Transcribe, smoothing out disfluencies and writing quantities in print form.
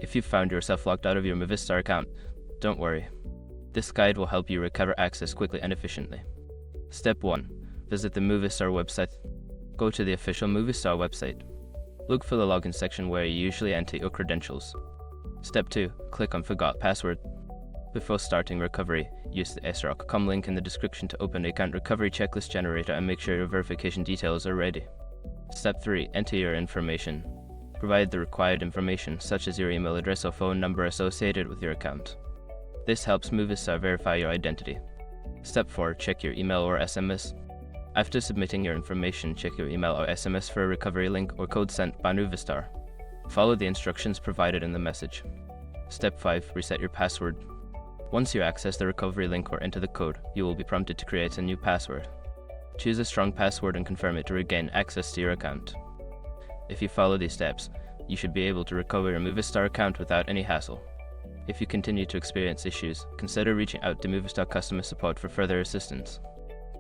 If you found yourself locked out of your Movistar account, don't worry. This guide will help you recover access quickly and efficiently. Step 1. Visit the Movistar website. Go to the official Movistar website. Look for the login section where you usually enter your credentials. Step 2. Click on Forgot Password. Before starting recovery, use the sroc.com link in the description to open the account recovery checklist generator and make sure your verification details are ready. Step 3. Enter your information. Provide the required information, such as your email address or phone number associated with your account. This helps Movistar verify your identity. Step 4. Check your email or SMS. After submitting your information, check your email or SMS for a recovery link or code sent by Movistar. Follow the instructions provided in the message. Step 5. Reset your password. Once you access the recovery link or enter the code, you will be prompted to create a new password. Choose a strong password and confirm it to regain access to your account. If you follow these steps, you should be able to recover your Movistar account without any hassle. If you continue to experience issues, consider reaching out to Movistar customer support for further assistance.